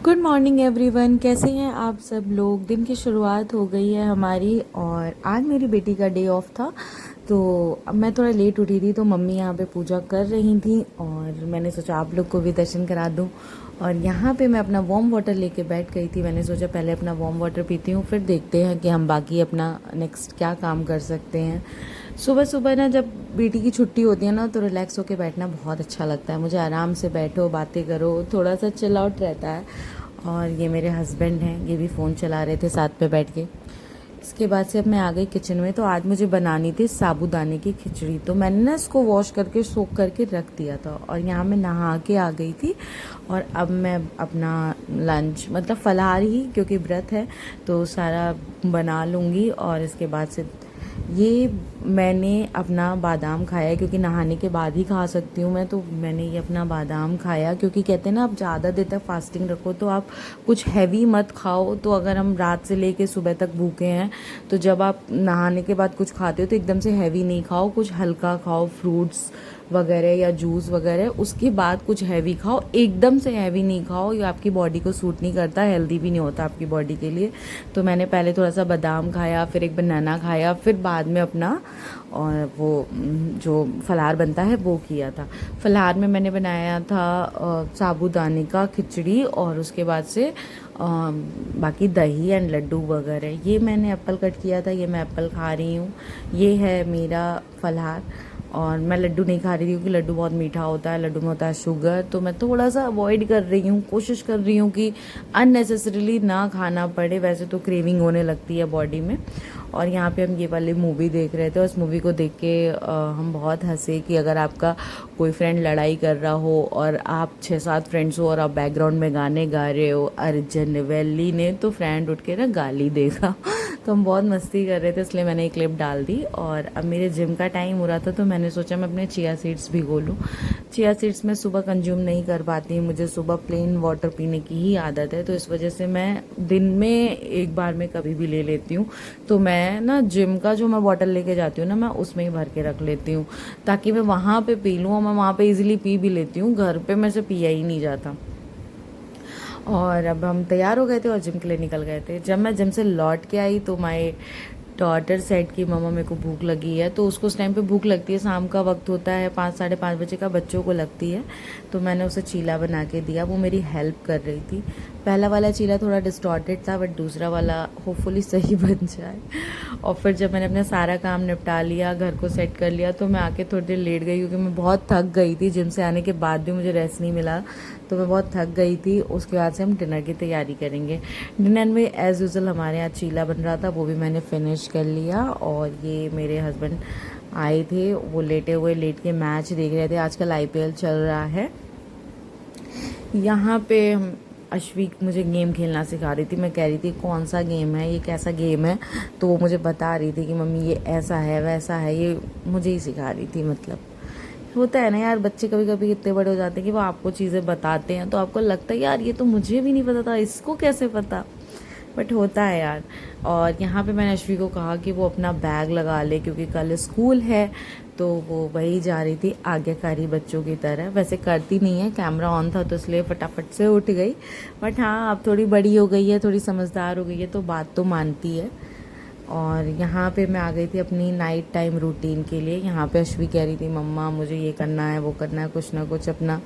Good morning everyone, कैसे हैं आप सब लोग। दिन की शुरुआत हो गई है हमारी और आज मेरी बेटी का डे ऑफ था। तो अब मैं थोड़ा लेट उठी थी तो मम्मी यहाँ पे पूजा कर रही थी और मैंने सोचा आप लोग को भी दर्शन करा दूँ। और यहाँ पे मैं अपना वार्म वाटर लेके बैठ गई थी। मैंने सोचा पहले अपना वार्म वाटर पीती हूँ, फिर देखते हैं कि हम बाकी अपना नेक्स्ट क्या काम कर सकते हैं। सुबह सुबह ना जब बेटी की छुट्टी होती है ना तो रिलैक्स होके बैठना बहुत अच्छा लगता है मुझे। आराम से बैठो, बातें करो, थोड़ा सा चिल आउट रहता है। और ये मेरे हस्बैंड हैं, ये भी फ़ोन चला रहे थे साथ पे बैठ के। इसके बाद से अब मैं आ गई किचन में। तो आज मुझे बनानी थी साबूदाने की खिचड़ी। तो मैंने ना इसको वॉश करके सोख करके रख दिया था और यहाँ मैं नहा के आ गई थी। और अब मैं अपना लंच मतलब फलाहार ही, क्योंकि व्रत है तो सारा बना लूँगी। और इसके बाद से ये मैंने अपना बादाम खाया क्योंकि नहाने के बाद ही खा सकती हूँ मैं। तो मैंने ये अपना बादाम खाया क्योंकि कहते हैं ना आप ज़्यादा देर तक फास्टिंग रखो तो आप कुछ हैवी मत खाओ। तो अगर हम रात से लेके सुबह तक भूखे हैं तो जब आप नहाने के बाद कुछ खाते हो तो एकदम से हैवी नहीं खाओ, कुछ हल्का खाओ, फ्रूट्स वगैरह या जूस वगैरह। उसके बाद कुछ हैवी खाओ, एकदम से हैवी नहीं खाओ, ये आपकी बॉडी को सूट नहीं करता, हेल्दी भी नहीं होता आपकी बॉडी के लिए। तो मैंने पहले थोड़ा सा बादाम खाया, फिर एक बनाना खाया, फिर बाद में अपना और वो जो फलाहार बनता है वो किया था। फलाहार में मैंने बनाया था साबूदाने का खिचड़ी और उसके बाद से बाकी दही एंड लड्डू वगैरह। ये मैंने एप्पल कट किया था, ये मैं एप्पल खा रही हूँ। ये है मेरा फलाहार। और मैं लड्डू नहीं खा रही थी क्योंकि लड्डू बहुत मीठा होता है, लड्डू में होता है शुगर। तो मैं थोड़ा सा अवॉइड कर रही हूँ, कोशिश कर रही हूँ कि अननेसेसरीली ना खाना पड़े। वैसे तो क्रेविंग होने लगती है बॉडी में। और यहाँ पे हम ये वाली मूवी देख रहे थे और उस मूवी को देख के हम बहुत हंसे कि अगर आपका कोई फ्रेंड लड़ाई कर रहा हो और आप 6-7 फ्रेंड्स हो और आप बैकग्राउंड में गाने गा रहे हो अर्जन वैली ने, तो फ्रेंड उठ के ना गाली देगा। तो हम बहुत मस्ती कर रहे थे, इसलिए मैंने एक क्लिप डाल दी। और अब मेरे जिम का टाइम हो रहा था तो मैंने सोचा मैं अपने चिया सीड्स भिगो लूँ। चिया सीड्स मैं सुबह कंज्यूम नहीं कर पाती, मुझे सुबह प्लेन वाटर पीने की ही आदत है। तो इस वजह से मैं दिन में एक बार में कभी भी ले लेती हूँ। तो मैं ना जिम का जो मैं बॉटल लेके जाती हूँ ना, मैं उसमें ही भर के रख लेती हूँ ताकि मैं वहाँ पे पी लूँ। और मैं वहाँ पे इजीली पी भी लेती हूँ, घर पे मेरे से पिया ही नहीं जाता। और अब हम तैयार हो गए थे और जिम के लिए निकल गए थे। जब मैं जिम से लौट के आई तो माई डॉटर सेड कि मम्मा मेरे को भूख लगी है। तो उसको उस टाइम पे भूख लगती है, शाम का वक्त होता है, 5-5:30 बजे का बच्चों को लगती है। तो मैंने उसे चीला बना के दिया, वो मेरी हेल्प कर रही थी। पहला वाला चीला थोड़ा डिस्टॉर्टेड था बट दूसरा वाला होपफुली सही बन जाए। और फिर जब मैंने अपना सारा काम निपटा लिया, घर को सेट कर लिया, तो मैं आके थोड़ी देर लेट गई क्योंकि मैं बहुत थक गई थी। जिम से आने के बाद भी मुझे रेस्ट नहीं मिला तो मैं बहुत थक गई थी। उसके बाद से हम डिनर की तैयारी करेंगे। डिनर में एज़ यूजुअल हमारे यहाँ चीला बन रहा था, वो भी मैंने फिनिश कर लिया। और ये मेरे हस्बैंड आए थे, वो लेट के मैच देख रहे थे। आजकल आईपीएल चल रहा है। यहाँ पे हम अश्विक मुझे गेम खेलना सिखा रही थी। मैं कह रही थी कौन सा गेम है, ये कैसा गेम है, तो वो मुझे बता रही थी कि मम्मी ये ऐसा है वैसा है, ये मुझे ही सिखा रही थी। मतलब होता है ना यार, बच्चे कभी कभी इतने बड़े हो जाते हैं कि वो आपको चीज़ें बताते हैं तो आपको लगता है यार ये तो मुझे भी नहीं पता था, इसको कैसे पता। बट होता है यार। और यहाँ पे मैंने अश्वी को कहा कि वो अपना बैग लगा ले क्योंकि कल स्कूल है। तो वो वही जा रही थी आज्ञाकारी बच्चों की तरह। वैसे करती नहीं है, कैमरा ऑन था तो इसलिए फटाफट से उठ गई। बट हाँ, अब थोड़ी बड़ी हो गई है, थोड़ी समझदार हो गई है तो बात तो मानती है। और यहाँ पे मैं आ गई थी अपनी नाइट टाइम रूटीन के लिए। यहाँ पे अश्वी कह रही थी मम्मा मुझे ये करना है वो करना है, कुछ ना कुछ अपना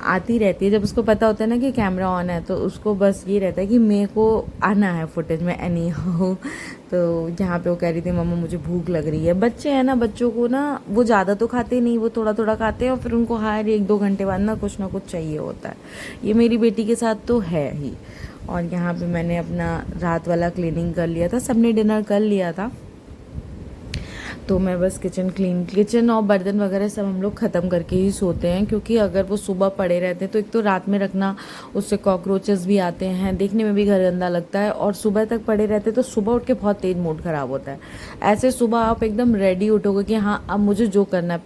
आती रहती है। जब उसको पता होता है ना कि कैमरा ऑन है तो उसको बस ये रहता है कि मेरे को आना है फुटेज में एनी हो। तो यहाँ पे वो कह रही थी मम्मा मुझे भूख लग रही है। बच्चे हैं ना, बच्चों को ना वो ज़्यादा तो खाते नहीं, वो थोड़ा थोड़ा खाते हैं और फिर उनको हर 1-2 घंटे बाद ना कुछ चाहिए होता है। ये मेरी बेटी के साथ तो है ही। और यहाँ पे मैंने अपना रात वाला क्लीनिंग कर लिया था, सबने डिनर कर लिया था। तो मैं बस किचन और बर्तन वगैरह सब हम लोग ख़त्म करके ही सोते हैं क्योंकि अगर वो सुबह पड़े रहते हैं तो एक तो रात में रखना, उससे कॉकरोचेस भी आते हैं, देखने में भी घर गंदा लगता है। और सुबह तक पड़े रहते तो सुबह उठ के बहुत तेज़ मूड ख़राब होता है। ऐसे सुबह आप एकदम रेडी उठोगे कि हाँ अब मुझे जो करना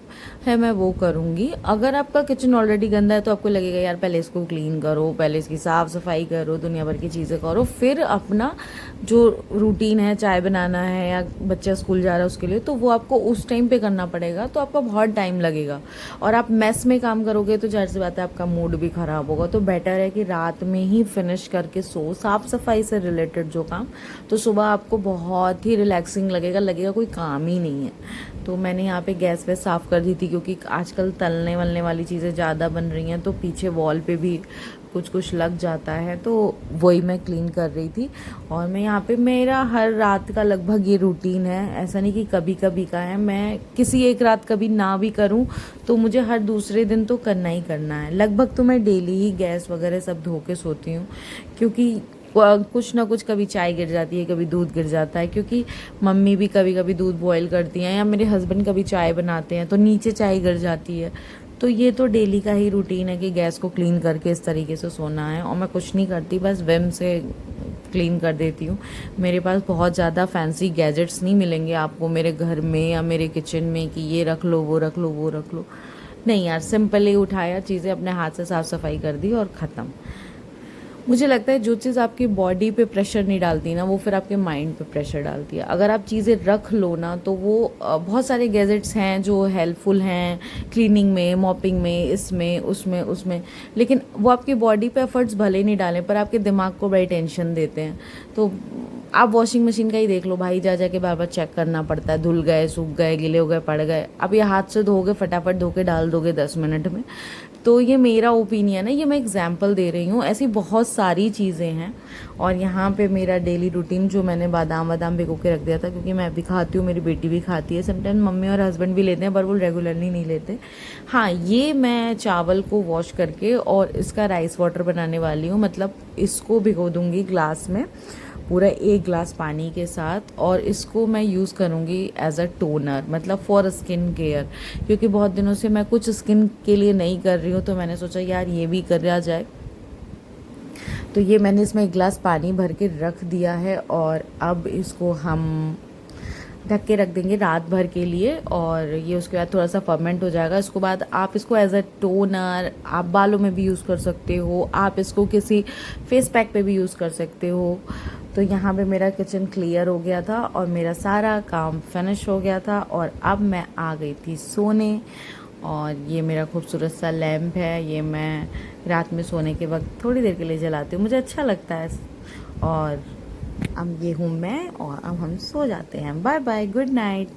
है मैं वो करूँगी। अगर आपका किचन ऑलरेडी गंदा है तो आपको लगेगा यार पहले इसको क्लीन करो, पहले इसकी साफ़ सफाई करो, दुनिया भर की चीज़ें करो, फिर अपना जो रूटीन है, चाय बनाना है या बच्चा स्कूल जा रहा है उसके लिए, तो वो आपको उस टाइम पे करना पड़ेगा, तो आपका बहुत टाइम लगेगा और आप मेस में काम करोगे तो ज़ाहिर सी बात है आपका मूड भी ख़राब होगा। तो बेटर है कि रात में ही फिनिश करके सो, साफ़ सफाई से रिलेटेड जो काम, तो सुबह आपको बहुत ही रिलैक्सिंग लगेगा कोई काम ही नहीं है। तो मैंने यहाँ पे गैस वैस साफ़ कर दी थी, क्योंकि आजकल तलने वलने वाली चीज़ें ज़्यादा बन रही हैं, तो पीछे वॉल पे भी कुछ लग जाता है, तो वही मैं क्लीन कर रही थी। और मैं यहाँ पे, मेरा हर रात का लगभग ये रूटीन है, ऐसा नहीं कि कभी कभी का है। मैं किसी एक रात कभी ना भी करूँ तो मुझे हर दूसरे दिन तो करना ही करना है। लगभग तो मैं डेली ही गैस वगैरह सब धो के सोती हूँ, क्योंकि कुछ ना कुछ, कभी चाय गिर जाती है, कभी दूध गिर जाता है, क्योंकि मम्मी भी कभी कभी दूध बॉईल करती हैं या मेरे हस्बैंड कभी चाय बनाते हैं तो नीचे चाय गिर जाती है। तो ये तो डेली का ही रूटीन है कि गैस को क्लीन करके इस तरीके से सोना है। और मैं कुछ नहीं करती, बस विम से क्लीन कर देती हूँ। मेरे पास बहुत ज़्यादा फैंसी गैजेट्स नहीं मिलेंगे आपको मेरे घर में या मेरे किचन में कि ये रख लो, वो रख लो, वो रख लो। नहीं यार, सिंपल ही उठाया, चीज़ें अपने हाथ से साफ़ सफाई कर दी और ख़त्म। मुझे लगता है जो चीज़ आपकी बॉडी पे प्रेशर नहीं डालती ना, वो फिर आपके माइंड पे प्रेशर डालती है। अगर आप चीज़ें रख लो ना, तो वो बहुत सारे गैजेट्स हैं जो हेल्पफुल हैं क्लीनिंग में, मॉपिंग में, इसमें उसमें उसमें, लेकिन वो आपकी बॉडी पे एफर्ट्स भले नहीं डालें पर आपके दिमाग को बड़ी टेंशन देते हैं। तो आप वॉशिंग मशीन का ही देख लो भाई, जा के बार बार चेक करना पड़ता है, धुल गए, सूख गए, गीले हो गए, पड़ गए। अब ये हाथ से धोगे, फटाफट धो के डाल दोगे 10 मिनट में। तो ये मेरा ओपिनियन है, ये मैं एग्जांपल दे रही हूँ, ऐसी बहुत सारी चीज़ें हैं। और यहाँ पे मेरा डेली रूटीन, जो मैंने बादाम वादाम भिगो के रख दिया था, क्योंकि मैं भी खाती हूँ, मेरी बेटी भी खाती है, समटाइम मम्मी और हस्बैंड भी लेते हैं, पर वो रेगुलरली नहीं लेते। हाँ, ये मैं चावल को वॉश करके और इसका राइस वाटर बनाने वाली हूँ, मतलब इसको भिगो दूँगी ग्लास में, पूरा 1 ग्लास पानी के साथ, और इसको मैं यूज़ करूँगी एज अ टोनर, मतलब फॉर स्किन केयर, क्योंकि बहुत दिनों से मैं कुछ स्किन के लिए नहीं कर रही हूँ, तो मैंने सोचा यार ये भी करा जाए। तो ये मैंने इसमें 1 ग्लास पानी भर के रख दिया है और अब इसको हम ढक के रख देंगे रात भर के लिए। और ये उसके बाद थोड़ा सा फर्मेंट हो जाएगा। इसके बाद आप इसको एज अ टोनर, आप बालों में भी यूज़ कर सकते हो, आप इसको किसी फेस पैक पे भी यूज़ कर सकते हो। तो यहाँ पे मेरा किचन क्लियर हो गया था और मेरा सारा काम फिनिश हो गया था, और अब मैं आ गई थी सोने। और ये मेरा खूबसूरत सा लैम्प है, ये मैं रात में सोने के वक्त थोड़ी देर के लिए जलाती हूँ, मुझे अच्छा लगता है। और अब ये हूँ मैं, और अब हम सो जाते हैं। Bye bye, good night.